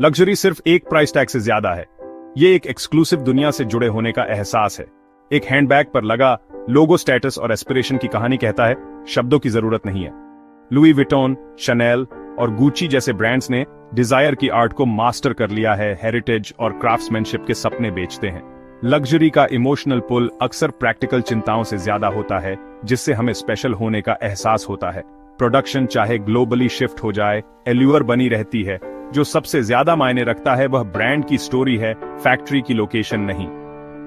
Luxury सिर्फ एक price tag से ज्यादा है। ये एक एक्सक्लूसिव दुनिया से जुड़े होने का एहसास है। एक हैंडबैग पर लगा लोगो स्टेटस और एस्पिरेशन की कहानी कहता है, शब्दों की जरूरत नहीं है। लुई विटॉन, शनेल और गुची जैसे ब्रांड्स ने डिजायर की आर्ट को मास्टर कर लिया है। हेरिटेज और क्राफ्ट्समैनशिप के सपने बेचते हैं। लग्जरी का इमोशनल पुल अक्सर प्रैक्टिकल चिंताओं से ज्यादा होता है, जिससे हमें स्पेशल होने का एहसास होता है। प्रोडक्शन चाहे ग्लोबली शिफ्ट हो जाए, एल्यूर बनी रहती है। जो सबसे ज्यादा मायने रखता है वह ब्रांड की स्टोरी है, फैक्ट्री की लोकेशन नहीं।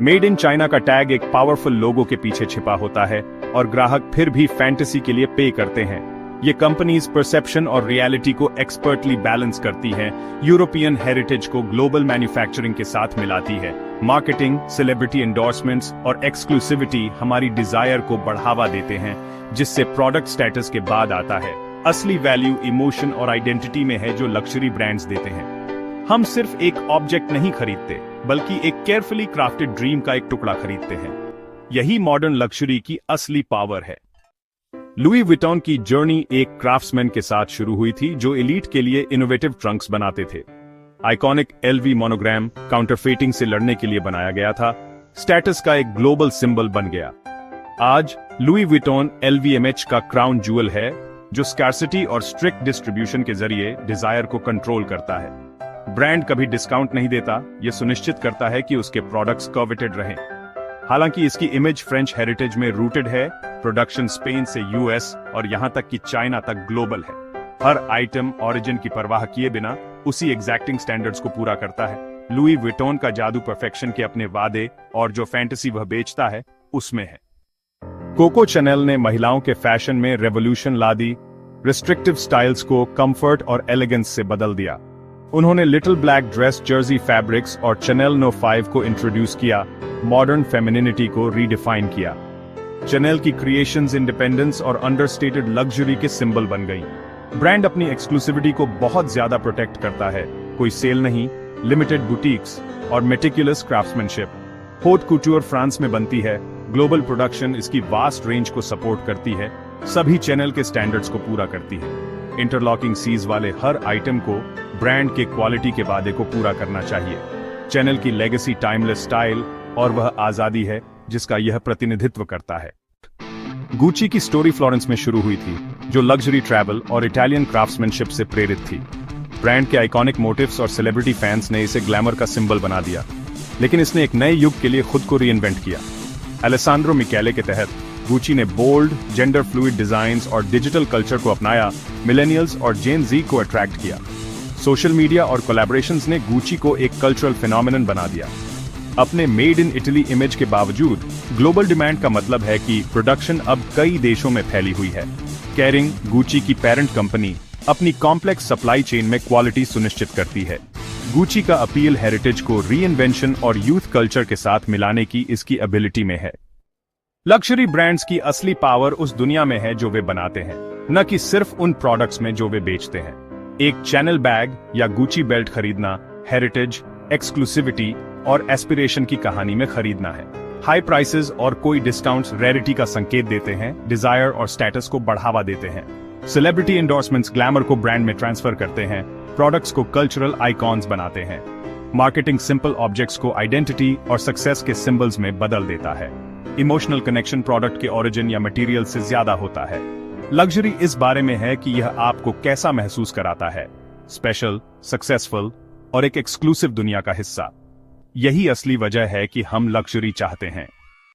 मेड इन चाइना का टैग एक पावरफुल लोगो के पीछे छिपा होता है और ग्राहक फिर भी फैंटेसी के लिए पे करते हैं। ये कंपनीज परसेप्शन और रियलिटी को एक्सपर्टली बैलेंस करती हैं, यूरोपियन हेरिटेज को ग्लोबल मैन्युफैक्चरिंग के साथ मिलाती है। मार्केटिंग, सेलिब्रिटी एंडोर्समेंट्स और एक्सक्लूसिविटी हमारी डिजायर को बढ़ावा देते हैं, जिससे प्रोडक्ट स्टेटस के बाद आता है असली वैल्यू। इमोशन और आइडेंटिटी में है जो लग्जरी ब्रांड्स देते हैं। हम सिर्फ एक ऑब्जेक्ट नहीं खरीदते, बल्कि एक केयरफुली क्राफ्टेड ड्रीम का एक टुकड़ा खरीदते हैं। यही मॉडर्न लग्जरी की असली पावर है। लुई विटॉन की जर्नी एक क्राफ्ट्समैन के साथ शुरू हुई थी जो एलीट के लिए इनोवेटिव ट्रंक्स बनाते थे। आइकॉनिक एलवी मोनोग्राम काउंटरफेटिंग से लड़ने के लिए बनाया गया था। स्टेटस का एक ग्लोबल सिंबल बन गया। आज लुई विटॉन एलवीएमएच का क्राउन ज्यूअल है, जो स्कार्सिटी और स्ट्रिक्ट डिस्ट्रीब्यूशन के जरिए डिजायर को कंट्रोल करता है। ब्रांड कभी डिस्काउंट नहीं देता, यह सुनिश्चित करता है कि उसके प्रोडक्ट्स कॉवेटेड रहें। हालांकि इसकी इमेज फ्रेंच हेरिटेज में रूटेड है, प्रोडक्शन स्पेन से यूएस और यहां तक कि चाइना तक ग्लोबल है। हर आइटम ओरिजिन की परवाह किए बिना उसी एग्जैक्टिंग स्टैंडर्ड्स को पूरा करता है। लुई विटॉन का जादू परफेक्शन के अपने वादे और जो फैंटेसी वह बेचता है उसमें है। कोको शनेल ने महिलाओं के फैशन में रेवोल्यूशन ला दी, रिस्ट्रिक्टिव स्टाइल्स को कंफर्ट और एलिगेंस से बदल दिया। उन्होंने little black dress, Jersey fabrics और चैनल नो 5 को इंट्रोड्यूस किया, मॉडर्न फेमिनिनिटी को रीडिफाइन किया। चैनल की क्रिएशंस इंडिपेंडेंस और अंडरस्टेटेड लग्जरी के सिंबल बन गई। ब्रांड अपनी एक्सक्लूसिविटी को बहुत ज्यादा प्रोटेक्ट करता है। कोई सेल नहीं, लिमिटेड बुटीक्स और मेटिकुलस क्राफ्ट्समैनशिप। होट कुट्यूर फ्रांस में बनती है। ग्लोबल प्रोडक्शन इसकी वास्ट रेंज को सपोर्ट करती है, सभी चैनल के स्टैंडर्ड्स को पूरा करती है। इंटरलॉकिंग सीज वाले हर आइटम को ब्रांड के क्वालिटी के वादे को पूरा करना चाहिए। चैनल की लेगेसी टाइमलेस स्टाइल और वह आजादी है जिसका यह प्रतिनिधित्व करता है। गुची की स्टोरी फ्लोरेंस में शुरू हुई थी, जो लग्जरी ट्रैवल और इटालियन क्राफ्ट्समैनशिप से प्रेरित थी। ब्रांड के आइकॉनिक मोटिव्स और सेलिब्रिटी फैंस ने इसे ग्लैमर का सिंबल बना दिया, लेकिन इसने एक नए युग के लिए खुद को रीइन्वेंट किया। अलेसांड्रो मिकेले के तहत गुची ने बोल्ड, जेंडर फ्लूइड डिजाइन्स और डिजिटल कल्चर को अपनाया, मिलेनियल्स और जेन जी को अट्रैक्ट किया। सोशल मीडिया और कोलैबोरेशंस ने गुची को एक कल्चरल फिनोमिनन बना दिया। अपने मेड इन इटली इमेज के बावजूद ग्लोबल डिमांड का मतलब है कि प्रोडक्शन अब कई देशों में फैली हुई है। केरिंग, गुची की पेरेंट कंपनी, अपनी कॉम्प्लेक्स सप्लाई चेन में क्वालिटी सुनिश्चित करती है। गुची का अपील हेरिटेज को रीइन्वेंशन और यूथ कल्चर के साथ मिलाने की इसकी एबिलिटी में है। लग्जरी ब्रांड्स की असली पावर उस दुनिया में है जो वे बनाते हैं, न कि सिर्फ उन प्रोडक्ट्स में जो वे बेचते हैं। एक चैनल बैग या गुची बेल्ट खरीदना हेरिटेज, एक्सक्लूसिविटी और एस्पिरेशन की कहानी में खरीदना है। हाई प्राइसेस और कोई डिस्काउंट्स रेरिटी का संकेत देते हैं, डिजायर और स्टेटस को बढ़ावा देते हैं। सेलिब्रिटी एंडोर्समेंट्स ग्लैमर को ब्रांड में ट्रांसफर करते हैं, प्रोडक्ट्स को कल्चरल आइकॉन्स बनाते हैं। मार्केटिंग सिंपल ऑब्जेक्ट्स को आइडेंटिटी और सक्सेस के सिंबल्स में बदल देता है। इमोशनल कनेक्शन प्रोडक्ट के ओरिजिन या मटेरियल से ज्यादा होता है। लग्जरी इस बारे में है कि यह आपको कैसा महसूस कराता है, स्पेशल, सक्सेसफुल और एक एक्सक्लूसिव दुनिया का हिस्सा। यही असली वजह है कि हम लग्जरी चाहते हैं।